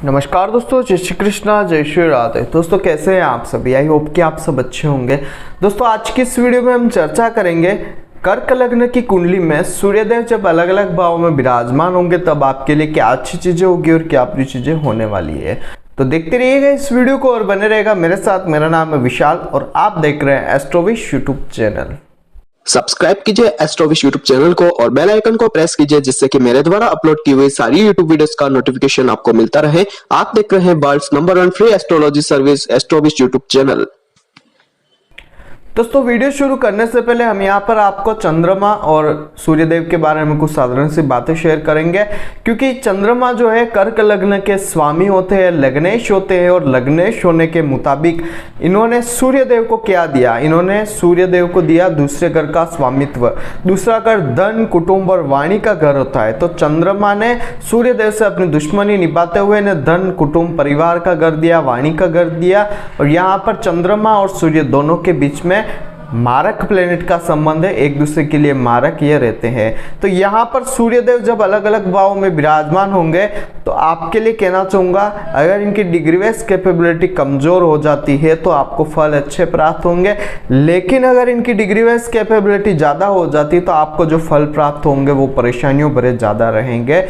नमस्कार दोस्तों, जय श्री कृष्णा, जय श्री राधे। दोस्तों कैसे हैं आप सभी? आई होप कि आप सब अच्छे होंगे। दोस्तों आज की इस वीडियो में हम चर्चा करेंगे कर्क लग्न की कुंडली में सूर्यदेव जब अलग अलग भाव में विराजमान होंगे तब आपके लिए क्या अच्छी चीजें होगी और क्या बुरी चीजें होने वाली है। तो देखते रहिएगा इस वीडियो को और बने रहेगा मेरे साथ। मेरा नाम है विशाल और आप देख रहे हैं एस्ट्रोविश यूट्यूब चैनल। सब्सक्राइब कीजिए एस्ट्रोविश यूट्यूब चैनल को और बेल आइकन को प्रेस कीजिए जिससे कि मेरे द्वारा अपलोड की हुई सारी यूट्यूब वीडियोस का नोटिफिकेशन आपको मिलता रहे। आप देख रहे हैं world's number 1 free astrology service Astrovish YouTube channel. दोस्तों वीडियो शुरू करने से पहले हम यहाँ पर आपको चंद्रमा और सूर्यदेव के बारे में कुछ साधारण सी बातें शेयर करेंगे, क्योंकि चंद्रमा जो है कर्क लग्न के स्वामी होते हैं, लग्नेश होते हैं। और लग्नेश होने के मुताबिक इन्होंने सूर्यदेव को क्या दिया? इन्होंने सूर्यदेव को दिया दूसरे घर का स्वामित्व। दूसरा घर धन, कुटुंब और वाणी का घर होता है। तो चंद्रमा ने सूर्यदेव से अपनी दुश्मनी निभाते हुए ने धन, कुटुंब, परिवार का घर दिया, वाणी का घर दिया। और यहाँ पर चंद्रमा और सूर्य दोनों के बीच में मारक प्लेनेट का संबंध है, एक दूसरे के लिए मारक ये रहते हैं। तो यहाँ पर सूर्यदेव जब अलग अलग भाव में विराजमान होंगे तो आपके लिए कहना चाहूंगा, अगर इनकी डिग्री वाइज कैपेबिलिटी कमजोर हो जाती है तो आपको फल अच्छे प्राप्त होंगे। लेकिन अगर इनकी डिग्री वाइज कैपेबिलिटी ज्यादा हो जाती है तो आपको जो फल प्राप्त होंगे वो परेशानियों भरे ज्यादा रहेंगे।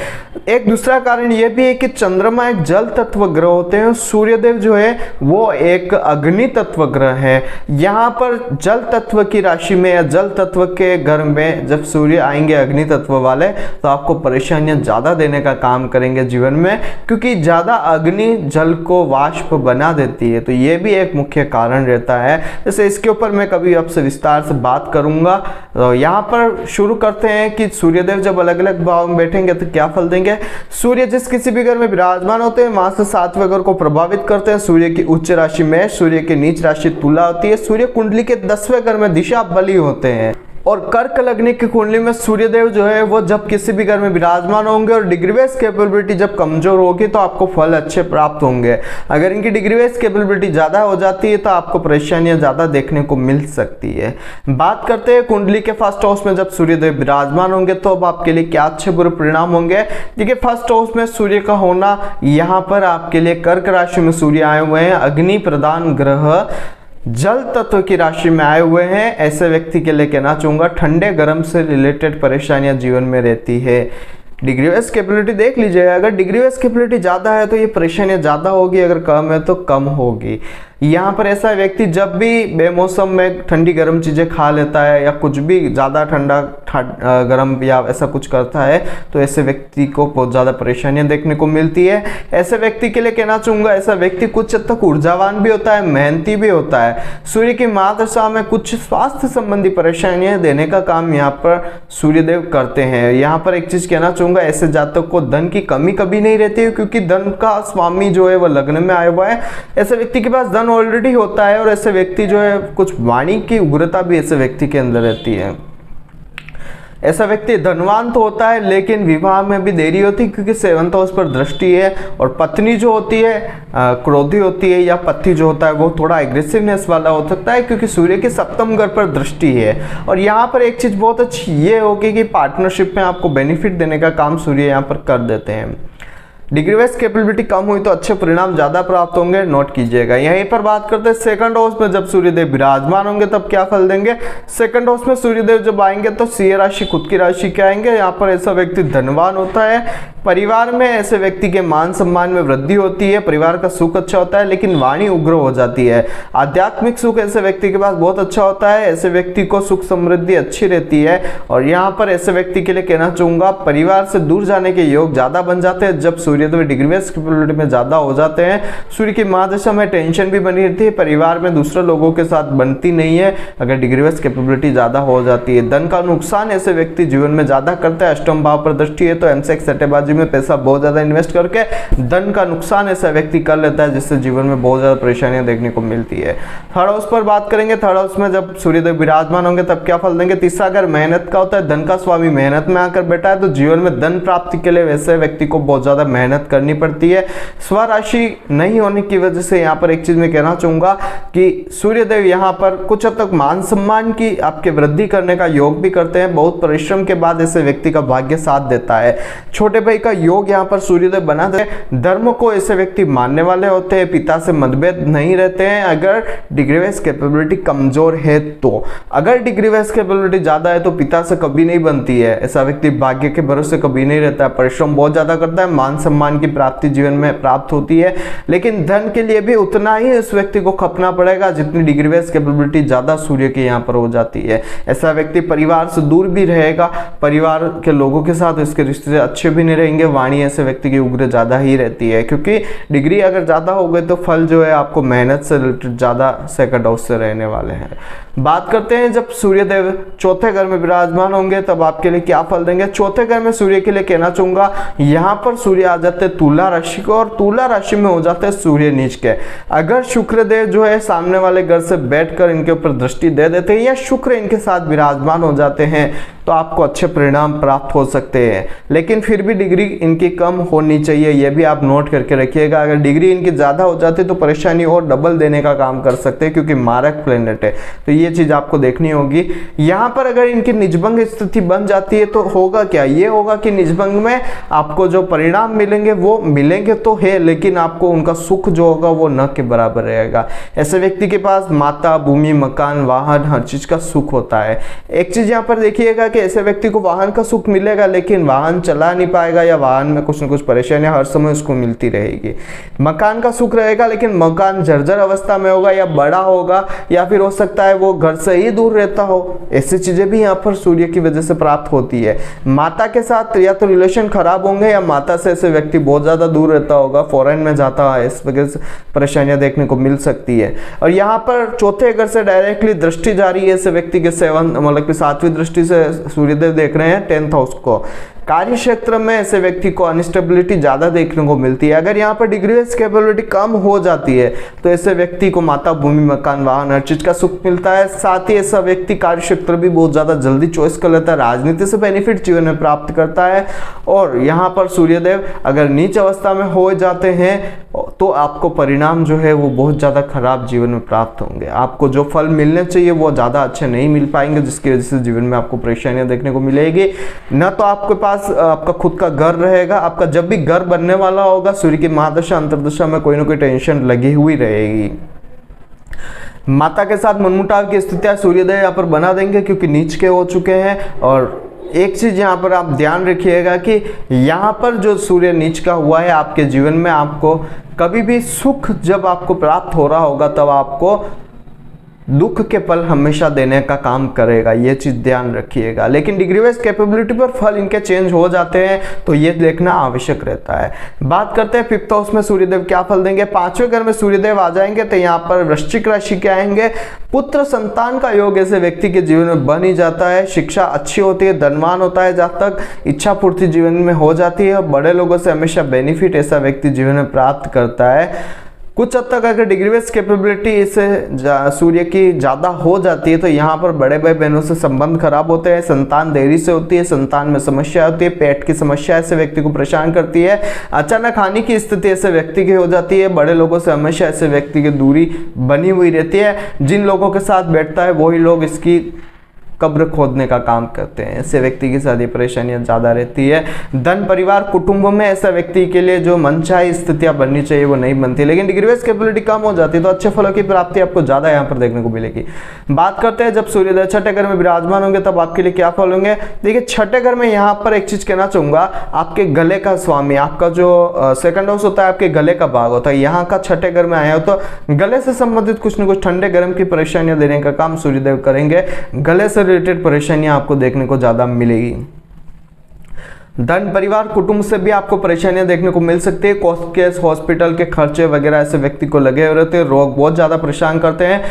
एक दूसरा कारण यह भी है कि चंद्रमा एक जल तत्व ग्रह होते हैं, सूर्यदेव जो है वो एक अग्नि तत्व ग्रह है। यहाँ पर जल तत्व की राशि में या जल तत्व के घर में जब सूर्य आएंगे अग्नि तत्व वाले तो आपको परेशानियां ज्यादा देने का काम करेंगे जीवन में, क्योंकि ज्यादा अग्नि जल को वाष्प बना देती है। तो ये भी एक मुख्य कारण रहता है। जैसे इसके ऊपर मैं कभी आपसे विस्तार से बात करूंगा। तो यहाँ पर शुरू करते हैं कि सूर्यदेव जब अलग अलग भाव में बैठेंगे तो क्या फल देंगे। सूर्य जिस किसी भी घर में विराजमान होते हैं वहां से 7वें घर को प्रभावित करते हैं। सूर्य की उच्च राशि मेष, सूर्य की नीच राशि तुला होती है। सूर्य कुंडली के 10वें घर में दिशा बली होते हैं। और कर्क लग्न की कुंडली में सूर्यदेव जो है वो जब किसी भी घर में विराजमान होंगे और डिग्री वाइज कैपेबिलिटी जब कमजोर होगी तो आपको फल अच्छे प्राप्त होंगे। अगर इनकी डिग्री वाइज कैपेबिलिटी ज्यादा हो जाती है तो आपको परेशानियां ज्यादा देखने को मिल सकती है। बात करते हैं कुंडली के फर्स्ट हाउस में जब सूर्यदेव विराजमान होंगे तो अब आपके लिए क्या अच्छे बुरे परिणाम होंगे। देखिए फर्स्ट हाउस में सूर्य का होना, यहाँ पर आपके लिए कर्क राशि में सूर्य आए हुए हैं, अग्नि प्रधान ग्रह जल तत्व की राशि में आए हुए हैं। ऐसे व्यक्ति के लिए कहना चाहूंगा ठंडे गर्म से रिलेटेड परेशानियां जीवन में रहती है। डिग्री वाइज कैपेबिलिटी देख लीजिएगा, अगर डिग्री वाइज कैपेबिलिटी ज्यादा है तो ये परेशानियां ज्यादा होगी, अगर कम है तो कम होगी। यहाँ पर ऐसा व्यक्ति जब भी बेमौसम में ठंडी गर्म चीजें खा लेता है या कुछ भी ज्यादा ठंडा गर्म या ऐसा कुछ करता है तो ऐसे व्यक्ति को बहुत ज्यादा परेशानियां देखने को मिलती है। ऐसे व्यक्ति के लिए कहना चाहूंगा, ऐसा व्यक्ति कुछ हद तक ऊर्जावान भी होता है, मेहनती भी होता है। सूर्य की महादशा में कुछ स्वास्थ्य संबंधी परेशानियां देने का काम यहाँ पर सूर्यदेव करते हैं। यहाँ पर एक चीज कहना चाहूंगा, ऐसे जातक को धन की कमी कभी नहीं रहती है, क्योंकि धन का स्वामी जो है वह लग्न में आया हुआ है। ऐसे व्यक्ति के पास धन ऑलरेडी होता है और ऐसे व्यक्ति जो है कुछ वाणी की उग्रता भी ऐसे व्यक्ति के अंदर रहती है। ऐसा व्यक्ति धनवान तो होता है लेकिन विवाह में भी देरी होती है, क्योंकि 7th हाउस पर दृष्टि है। और पत्नी जो होती है क्रोधी होती है, या पति जो होता है वो थोड़ा एग्रेसिवनेस वाला हो सकता है, क्योंकि सूर्य के 7th घर पर दृष्टि है। और यहाँ पर एक चीज बहुत अच्छी ये होगी कि पार्टनरशिप में आपको बेनिफिट देने का काम सूर्य यहाँ पर कर देते हैं। डिग्री वाइज कैपेबिलिटी कम हुई तो अच्छे परिणाम ज्यादा प्राप्त होंगे, नोट कीजिएगा। यहीं पर बात करते हैं सेकंड हाउस में जब सूर्यदेव विराजमान होंगे तब क्या फल देंगे। सेकंड हाउस में सूर्यदेव जब आएंगे तो सिंह राशि खुद की राशि के आएंगे। यहाँ पर ऐसा व्यक्ति धनवान होता है। परिवार में ऐसे व्यक्ति के मान सम्मान में वृद्धि होती है, परिवार का सुख अच्छा होता है, लेकिन वाणी उग्र हो जाती है। आध्यात्मिक सुख ऐसे व्यक्ति के पास बहुत अच्छा होता है। ऐसे व्यक्ति को सुख समृद्धि अच्छी रहती है। और यहाँ पर ऐसे व्यक्ति के लिए कहना चाहूंगा, परिवार से दूर जाने के योग ज्यादा बन जाते हैं जब सूर्यदेव डिग्री वाइज कैपेबिलिटी में ज्यादा हो जाते हैं। सूर्य की महादशा में टेंशन भी बनी रहती है, परिवार में दूसरे लोगों के साथ बनती नहीं है अगर डिग्री वाइज कैपेबिलिटी ज्यादा हो जाती है। धन का नुकसान ऐसे व्यक्ति जीवन में ज्यादा करता है। अष्टम भाव पर दृष्टि है तो एमसेक्स सट्टेबाजी में पैसा बहुत ज्यादा इन्वेस्ट करके धन का नुकसान ऐसा व्यक्ति कर लेता है, जिससे जीवन में बहुत ज्यादा परेशानियां देखने को मिलती है। थर्ड हाउस पर बात करेंगे। थर्ड हाउस में जब सूर्यदेव विराजमान होंगे तब क्या फल देंगे। तीसरा घर मेहनत का होता है, धन का स्वामी मेहनत में आकर बैठा है तो जीवन में धन प्राप्ति के लिए वैसे व्यक्ति को बहुत ज्यादा मेहनत मेहनत करनी पड़ती है। स्वराशि नहीं होने की वजह से यहाँ पर एक चीज मैं कहना चाहूंगा कि सूर्यदेव यहाँ पर कुछ हद तक मान सम्मान की आपके वृद्धि करने का योग भी करते हैं। बहुत परिश्रम के बाद ऐसे व्यक्ति का भाग्य साथ देता है। छोटे भाई का योग यहाँ पर सूर्यदेव बना दे। धर्म को ऐसे व्यक्ति मानने वाले होते हैं, पिता से मतभेद नहीं रहते हैं अगर डिग्री वाइज कैपेबिलिटी कमजोर है तो। अगर डिग्री वाइज कैपेबिलिटी ज्यादा है तो पिता से कभी नहीं बनती है। ऐसा व्यक्ति भाग्य के भरोसे कभी नहीं रहता है, परिश्रम बहुत ज्यादा करता है, मान सम्मान की प्राप्ति जीवन में प्राप्त होती है, लेकिन धन के लिए भी उतना ही उस व्यक्ति को खपना पड़ेगा जितनी डिग्री वाइज कैपेबिलिटी ज्यादा सूर्य के यहाँ पर हो जाती है। ऐसा व्यक्ति परिवार से दूर भी रहेगा, परिवार के लोगों के साथ इसके रिश्ते अच्छे भी नहीं रहेंगे। वाणी ऐसे व्यक्ति की उग्र ज्यादा ही रहती है, क्योंकि डिग्री अगर ज्यादा हो गई तो फल जो है आपको मेहनत से रिलेटेड ज्यादा सेकंड हाउस से रहने वाले हैं। बात करते हैं जब सूर्यदेव चौथे घर में विराजमान होंगे तब आपके लिए क्या फल देंगे। चौथे घर में सूर्य के लिए कहना चाहूंगा, यहाँ पर सूर्य आ जाते हैं तुला राशि को और तुला राशि में हो जाते हैं सूर्य नीच के। अगर शुक्रदेव जो है सामने वाले घर से बैठकर इनके ऊपर दृष्टि दे देते हैं या शुक्र इनके साथ विराजमान हो जाते हैं तो आपको अच्छे परिणाम प्राप्त हो सकते हैं, लेकिन फिर भी डिग्री इनकी कम होनी चाहिए, यह भी आप नोट करके रखिएगा। अगर डिग्री इनकी ज़्यादा हो जाती तो परेशानी और डबल देने का काम कर सकते हैं, क्योंकि मारक प्लेनेट है, तो ये चीज़ आपको देखनी होगी। यहाँ पर अगर इनकी निजभंग स्थिति बन जाती है तो होगा क्या, ये होगा कि निजभंग में आपको जो परिणाम मिलेंगे वो मिलेंगे तो है, लेकिन आपको उनका सुख जो होगा वो न के बराबर रहेगा। ऐसे व्यक्ति के पास माता, भूमि, मकान, वाहन, हर चीज़ का सुख होता है। एक चीज़ यहाँ पर देखिएगा, ऐसे व्यक्ति को वाहन का सुख मिलेगा लेकिन वाहन चला नहीं पाएगा या वाहन में कुछ न कुछ परेशानियां हर समय उसको मिलती रहेगी। मकान का सुख रहेगा लेकिन मकान जर्जर अवस्था में होगा या बड़ा होगा, या फिर हो सकता है वो घर से ही दूर रहता हो। ऐसी चीजें भी यहाँ पर सूर्य की वजह से प्राप्त होती है। माता के साथ या तो रिलेशन खराब होंगे या माता से ऐसे व्यक्ति बहुत ज्यादा दूर रहता होगा, फॉरेन में जाता है, इस वजह से परेशानियां देखने को मिल सकती है। और यहाँ पर चौथे घर से डायरेक्टली दृष्टि जारी है ऐसे व्यक्ति के 7 मतलब कि 7वीं दृष्टि से सूर्यदेव देख रहे हैं 10th हाउस को। कार्य क्षेत्र में ऐसे व्यक्ति को अनस्टेबिलिटी ज्यादा देखने को मिलती है। अगर यहाँ पर डिग्री वाइज कैपेबिलिटी कम हो जाती है तो ऐसे व्यक्ति को माता, भूमि, मकान, वाहन, हर चीज का सुख मिलता है। साथ ही ऐसा व्यक्ति कार्य क्षेत्र भी बहुत ज्यादा जल्दी चॉइस कर लेता है, राजनीति से बेनिफिट जीवन में प्राप्त करता है। और यहाँ पर सूर्यदेव अगर नीच अवस्था में हो जाते हैं तो आपको परिणाम जो है वो बहुत ज्यादा खराब जीवन में प्राप्त होंगे। आपको जो फल मिलने चाहिए वो ज्यादा अच्छे नहीं मिल पाएंगे, जिसकी वजह से जीवन में आपको परेशानियां देखने को मिलेगी। न तो आपके पास आपका खुद का घर रहेगा, आपका जब भी घर बनने वाला होगा सूर्य की महादशा अंतर्दशा में कोई ना कोई टेंशन लगी हुई रहेगी। माता के साथ मनमुटाव की स्थितियां सूर्यदेव यहाँ पर बना देंगे क्योंकि नीच के हो चुके हैं। और एक चीज यहाँ पर आप ध्यान रखिएगा कि यहाँ पर जो सूर्य नीच का हुआ है आपके जीवन में, आपको कभी भी सुख जब आपको प्राप्त हो रहा होगा तब आपको दुख के पल हमेशा देने का काम करेगा, ये चीज ध्यान रखिएगा। लेकिन डिग्री वाइज कैपेबिलिटी पर फल इनके चेंज हो जाते हैं तो ये देखना आवश्यक रहता है। बात करते हैं 5th हाउस में सूर्यदेव क्या फल देंगे। 5वें घर में सूर्यदेव आ जाएंगे तो यहाँ पर वृश्चिक राशि के आएंगे। पुत्र संतान का योग ऐसे व्यक्ति के जीवन में बन ही जाता है। शिक्षा अच्छी होती है, धनवान होता है, जब तक इच्छा पूर्ति जीवन में हो जाती है। बड़े लोगों से हमेशा बेनिफिट ऐसा व्यक्ति जीवन में प्राप्त करता है। कुछ हद तक अगर डिग्री वाइज कैपेबिलिटी इसे सूर्य की ज़्यादा हो जाती है तो यहाँ पर बड़े भाई बहनों से संबंध खराब होते हैं, संतान देरी से होती है, संतान में समस्या होती है, पेट की समस्या ऐसे व्यक्ति को परेशान करती है, अचानक हानि की स्थिति ऐसे व्यक्ति की हो जाती है। बड़े लोगों से हमेशा ऐसे व्यक्ति की दूरी बनी हुई रहती है। जिन लोगों के साथ बैठता है वही लोग इसकी कब्र खोदने का काम करते हैं। ऐसे व्यक्ति की सारी परेशानियां ज्यादा रहती है। धन, परिवार, कुटुंब में ऐसा व्यक्ति के लिए जो मनचाही स्थितियां बननी चाहिए वो नहीं बनती, लेकिन डिग्री वाइज कैपेबिलिटी कम हो जाती है तो अच्छे फलों की प्राप्ति आपको ज्यादा यहाँ पर देखने को मिलेगी। बात करते हैं जब सूर्योदय 6ठे घर में विराजमान होंगे तब आपके लिए क्या फल होंगे। देखिए 6ठे घर में यहाँ पर एक चीज कहना चाहूंगा, आपके गले का स्वामी, आपका जो सेकंड हाउस होता है आपके गले का भाग होता है, यहाँ का 6ठे घर में आया हो तो गले से संबंधित कुछ न कुछ ठंडे गर्म की परेशानियां देने का काम सूर्यदेव करेंगे। गले से रिलेटेड परेशानियां आपको देखने को ज्यादा मिलेगी। धन, परिवार, कुटुंब से भी आपको परेशानियां देखने को मिल सकती है। कोर्ट केस, हॉस्पिटल के खर्चे वगैरह ऐसे व्यक्ति को लगे रहते हैं। रोग बहुत ज्यादा परेशान करते हैं।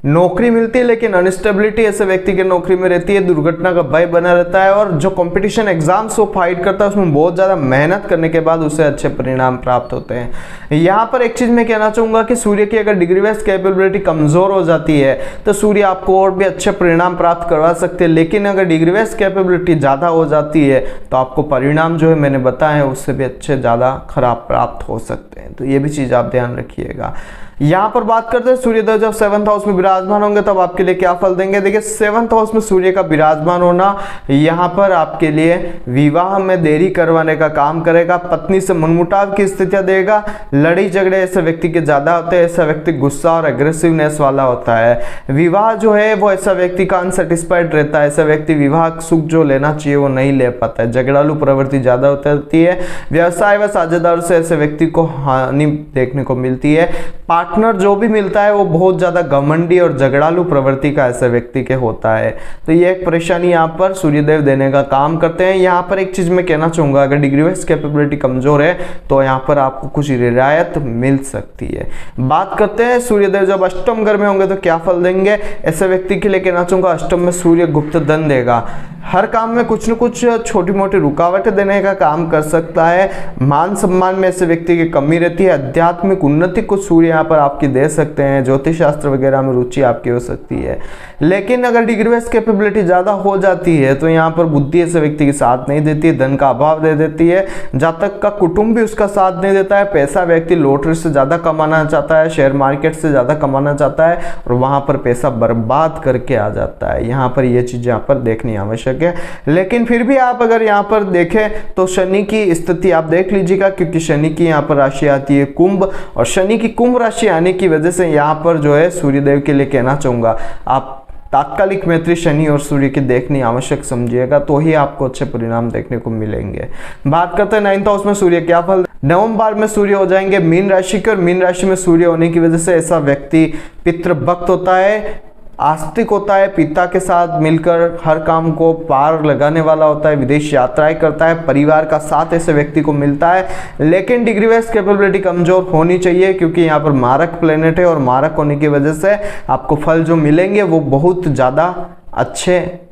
नौकरी मिलती है लेकिन अनस्टेबिलिटी ऐसे व्यक्ति के नौकरी में रहती है, दुर्घटना का भय बना रहता है, और जो कंपटीशन एग्जाम्स वो फाइट करता है उसमें बहुत ज़्यादा मेहनत करने के बाद उसे अच्छे परिणाम प्राप्त होते हैं। यहाँ पर एक चीज़ मैं कहना चाहूँगा कि सूर्य की अगर डिग्री वाइज कैपेबिलिटी कमज़ोर हो जाती है तो सूर्य आपको और भी अच्छे परिणाम प्राप्त करवा सकते हैं, लेकिन अगर डिग्री वाइज कैपेबिलिटी ज़्यादा हो जाती है तो आपको परिणाम जो है मैंने बताया है उससे भी अच्छे ज़्यादा खराब प्राप्त हो सकते हैं। तो ये भी चीज़ आप ध्यान रखिएगा। यहाँ पर बात करते हैं सूर्यदेव जब 7th हाउस में विराजमान होंगे तब आपके लिए क्या फल देंगे। देखिए 7th हाउस में सूर्य का विराजमान होना यहाँ पर आपके लिए विवाह में देरी करवाने का काम करेगा, पत्नी से मनमुटाव की स्थितियां देगा, लड़ाई झगड़े ऐसे व्यक्ति के ज्यादा होते हैं, ऐसा व्यक्ति गुस्सा और एग्रेसिवनेस वाला होता है। विवाह जो है वो ऐसा व्यक्ति का अनसेटिस्फाइड रहता है, ऐसा व्यक्ति विवाह सुख जो लेना चाहिए वो नहीं ले पाता है, झगड़ालू प्रवृत्ति ज्यादा होती है। व्यवसाय व साझेदार से ऐसे व्यक्ति को हानि देखने को मिलती है। पार्टनर जो भी मिलता है वो बहुत ज्यादा घमंडी और झगड़ालू प्रवृत्ति का ऐसे व्यक्ति के होता है, तो ये एक परेशानी यहाँ पर सूर्यदेव देने का काम करते हैं। यहाँ पर एक चीज मैं कहना चाहूंगा, अगर डिग्री वाइज कैपेबिलिटी कमजोर है तो यहाँ पर आपको कुछ रियायत मिल सकती है। बात करते हैं सूर्यदेव जब अष्टम घर में होंगे तो क्या फल देंगे। ऐसे व्यक्ति के लिए कहना चाहूंगा अष्टम में सूर्य गुप्त धन देगा, हर काम में कुछ न कुछ छोटी मोटी रुकावटें देने का काम कर सकता है। मान सम्मान में ऐसे व्यक्ति की कमी रहती है। आध्यात्मिक उन्नति को सूर्य यहाँ पर आपकी दे सकते हैं, ज्योतिष शास्त्र वगैरह में रुचि आपकी हो सकती है। लेकिन अगर डिग्री वाइज कैपेबिलिटी ज्यादा हो जाती है तो यहाँ पर बुद्धि ऐसे व्यक्ति के साथ नहीं देती है, धन का अभाव दे देती है, जातक का कुटुंब भी उसका साथ नहीं देता है। पैसा व्यक्ति लॉटरी से ज्यादा कमाना चाहता है, शेयर मार्केट से ज्यादा कमाना चाहता है और वहां पर पैसा बर्बाद करके आ जाता है। यहाँ पर ये चीज यहाँ पर देखनी आवश्यक है। लेकिन फिर भी आप अगर यहाँ पर देखें तो शनि की स्थिति आप देख लीजिएगा, क्योंकि शनि की यहाँ पर राशि आती है कुंभ, और शनि की कुंभ राशि आने की वजह से यहाँ पर जो है सूर्यदेव के लिए कहना चाहूंगा आप तात्कालिक मैत्री शनि और सूर्य की देखनी आवश्यक समझिएगा, तो ही आपको अच्छे परिणाम देखने को मिलेंगे। बात करते हैं 9th हाउस में सूर्य क्या फल। नवंबर में सूर्य हो जाएंगे मीन राशि के, और मीन राशि में सूर्य होने की वजह से ऐसा व्यक्ति पितृभक्त होता है, आस्तिक होता है, पिता के साथ मिलकर हर काम को पार लगाने वाला होता है, विदेश यात्राएं करता है, परिवार का साथ ऐसे व्यक्ति को मिलता है। लेकिन डिग्री वाइज कैपेबिलिटी कमजोर होनी चाहिए, क्योंकि यहाँ पर मारक प्लेनेट है और मारक होने की वजह से आपको फल जो मिलेंगे वो बहुत ज़्यादा अच्छे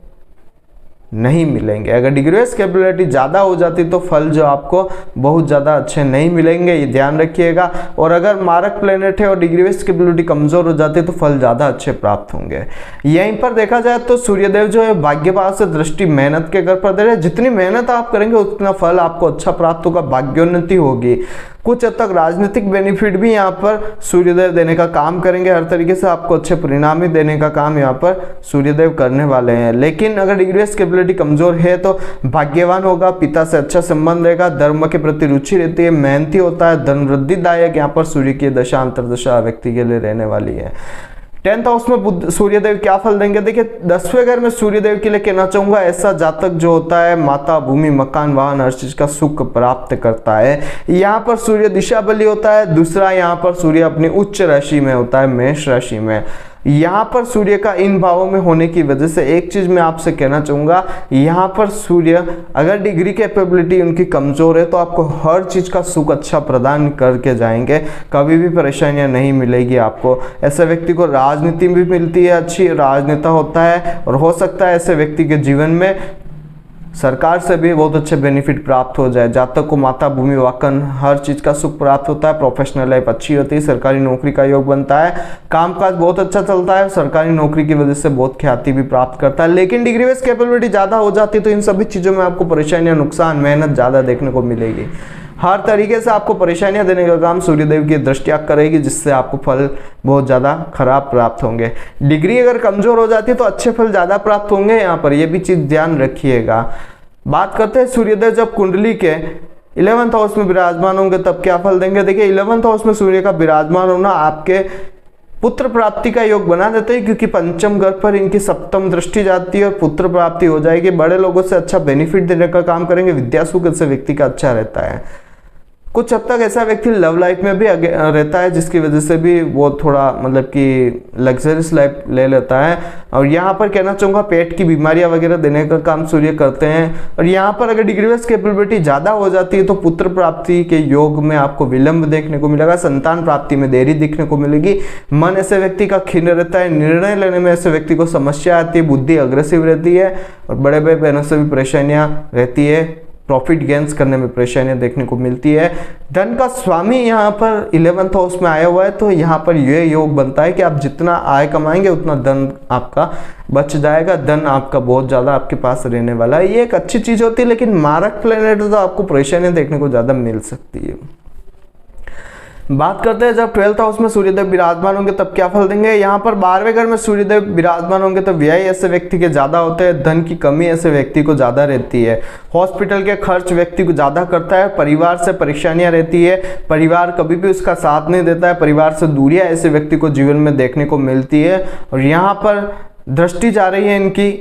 नहीं मिलेंगे। अगर डिग्री वाइज कैपेबिलिटी ज़्यादा हो जाती तो फल जो आपको बहुत ज़्यादा अच्छे नहीं मिलेंगे, ये ध्यान रखिएगा। और अगर मारक प्लेनेट है और डिग्री वाइज कैपेबिलिटी कमज़ोर हो जाती तो फल ज़्यादा अच्छे प्राप्त होंगे। यहीं पर देखा जाए तो सूर्यदेव जो है भाग्यभाव से दृष्टि मेहनत के घर पर दे रहे हैं। जितनी मेहनत आप करेंगे उतना फल आपको अच्छा प्राप्त होगा, भाग्योन्नति होगी। कुछ हद तक राजनीतिक बेनिफिट भी यहाँ पर सूर्यदेव देने का काम करेंगे, हर तरीके से आपको अच्छे परिणाम ही देने का काम यहाँ पर सूर्यदेव करने वाले हैं। लेकिन अगर डिग्री वाइज कैपेबिलिटी कमजोर है तो भाग्यवान होगा, पिता से अच्छा संबंध रहेगा, धर्म के प्रति रुचि रहती है, मेहनती होता है, धन वृद्धिदायक यहाँ पर सूर्य की दशा अंतरदशा व्यक्ति के लिए रहने वाली है। 10th हाउस में सूर्यदेव क्या फल देंगे। देखिए 10वें घर में सूर्यदेव के लिए कहना चाहूंगा ऐसा जातक जो होता है माता, भूमि, मकान, वाहन हर चीज का सुख प्राप्त करता है। यहाँ पर सूर्य दिशा बली होता है। दूसरा यहाँ पर सूर्य अपनी उच्च राशि में होता है, मेष राशि में। यहाँ पर सूर्य का इन भावों में होने की वजह से एक चीज मैं आपसे कहना चाहूंगा, यहाँ पर सूर्य अगर डिग्री कैपेबिलिटी उनकी कमजोर है तो आपको हर चीज का सुख अच्छा प्रदान करके जाएंगे, कभी भी परेशानियां नहीं मिलेगी आपको। ऐसे व्यक्ति को राजनीति भी मिलती है, अच्छी राजनेता होता है, और हो सकता है ऐसे व्यक्ति के जीवन में सरकार से भी बहुत अच्छे बेनिफिट प्राप्त हो जाए। जातक को माता, भूमि, वाहन हर चीज का सुख प्राप्त होता है, प्रोफेशनल लाइफ अच्छी होती है, सरकारी नौकरी का योग बनता है, कामकाज बहुत अच्छा चलता है, सरकारी नौकरी की वजह से बहुत ख्याति भी प्राप्त करता है। लेकिन डिग्री वाइज कैपेबिलिटी ज्यादा हो जाती है तो इन सभी चीजों में आपको परेशानियां, नुकसान, मेहनत ज्यादा देखने को मिलेगी। हर तरीके से आपको परेशानियां देने का काम सूर्यदेव की दृष्टिया करेगी, जिससे आपको फल बहुत ज़्यादा खराब प्राप्त होंगे। डिग्री अगर कमज़ोर हो जाती है तो अच्छे फल ज़्यादा प्राप्त होंगे, यहाँ पर ये भी चीज़ ध्यान रखिएगा। बात करते हैं सूर्यदेव जब कुंडली के 11th हाउस में विराजमान होंगे तब क्या फल देंगे। देखिए 11th हाउस में सूर्य का विराजमान होना आपके पुत्र प्राप्ति का योग बना देते हैं, क्योंकि पंचम घर पर इनकी सप्तम दृष्टि जाती है और पुत्र प्राप्ति हो जाएगी। बड़े लोगों से अच्छा बेनिफिट देने का काम करेंगे, विद्या सुख से व्यक्ति का अच्छा रहता है। कुछ हद तक ऐसा व्यक्ति लव लाइफ में भी रहता है, जिसकी वजह से भी वो थोड़ा मतलब कि लग्जरियस लाइफ ले लेता है। और यहाँ पर कहना चाहूँगा पेट की बीमारियां वगैरह देने का काम सूर्य करते हैं। और यहाँ पर अगर डिग्री वाइज कैपेबिलिटी ज़्यादा हो जाती है तो पुत्र प्राप्ति के योग में आपको विलंब देखने को मिलेगा, संतान प्राप्ति में देरी दिखने को मिलेगी। मन ऐसे व्यक्ति का खिन्न रहता है, निर्णय लेने में ऐसे व्यक्ति को समस्या आती है, बुद्धि अग्रेसिव रहती है और बड़े भाई बहनों से भी परेशानियां रहती है, प्रॉफिट गेन्स करने में परेशानियां देखने को मिलती है। धन का स्वामी यहाँ पर 11th हाउस में आया हुआ है, तो यहाँ पर यह योग बनता है कि आप जितना आय कमाएंगे उतना धन आपका बच जाएगा, धन आपका बहुत ज़्यादा आपके पास रहने वाला है। ये एक अच्छी चीज़ होती है, लेकिन मारक प्लेनेट तो आपको परेशानियां देखने को ज़्यादा मिल सकती है। बात करते हैं जब 12th हाउस में सूर्यदेव विराजमान होंगे तब क्या फल देंगे। यहाँ पर 12वें घर में सूर्यदेव विराजमान होंगे तो व्यय ऐसे व्यक्ति के ज्यादा होते हैं, धन की कमी ऐसे व्यक्ति को ज्यादा रहती है, हॉस्पिटल के खर्च व्यक्ति को ज्यादा करता है, परिवार से परेशानियां रहती है, परिवार कभी भी उसका साथ नहीं देता है, परिवार से दूरियां ऐसे व्यक्ति को जीवन में देखने को मिलती है। और यहाँ पर दृष्टि जा रही है इनकी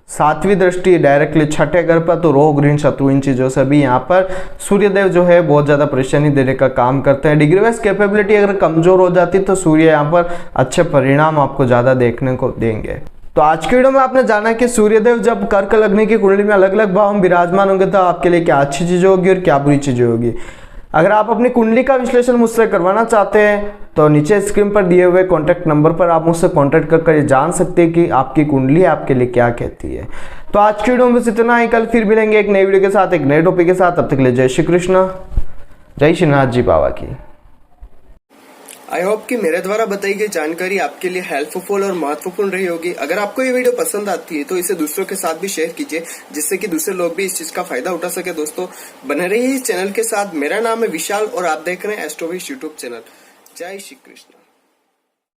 7वीं दृष्टि डायरेक्टली छठे घर पर, तो रोग ऋण शत्रु इन चीज़ों से भी यहाँ पर सूर्यदेव जो है बहुत ज़्यादा परेशानी देने का काम करते हैं। डिग्री वाइज कैपेबिलिटी अगर कमजोर हो जाती तो सूर्य यहाँ पर अच्छे परिणाम आपको ज़्यादा देखने को देंगे। तो आज की वीडियो में आपने जाना कि सूर्यदेव जब कर्क लग्न की कुंडली में अलग अलग भाव में विराजमान होंगे तो आपके लिए क्या अच्छी चीज़ें होगी और क्या बुरी चीज़ें होगी। अगर आप अपनी कुंडली का विश्लेषण मुझसे करवाना चाहते हैं तो नीचे स्क्रीन पर दिए हुए कॉन्टैक्ट नंबर पर आप मुझसे कॉन्टैक्ट कर जान सकते हैं कि आपकी कुंडली आपके लिए क्या कहती है। तो आज की वीडियो में बस इतना ही, कल फिर मिलेंगे एक नई वीडियो के साथ, एक नए टॉपिक के साथ। तब तक के लिए जय श्री कृष्ण, जय श्रीनाथ जी बाबा की। आई होप कि मेरे द्वारा बताई गई जानकारी आपके लिए हेल्पफुल और महत्वपूर्ण रही होगी। अगर आपको ये वीडियो पसंद आती है तो इसे दूसरों के साथ भी शेयर कीजिए, जिससे कि दूसरे लोग भी इस चीज का फायदा उठा सके। दोस्तों बने रहिए इस चैनल के साथ। मेरा नाम है विशाल और आप देख रहे हैं एस्ट्रोविश यूट्यूब चैनल। जय श्री कृष्ण।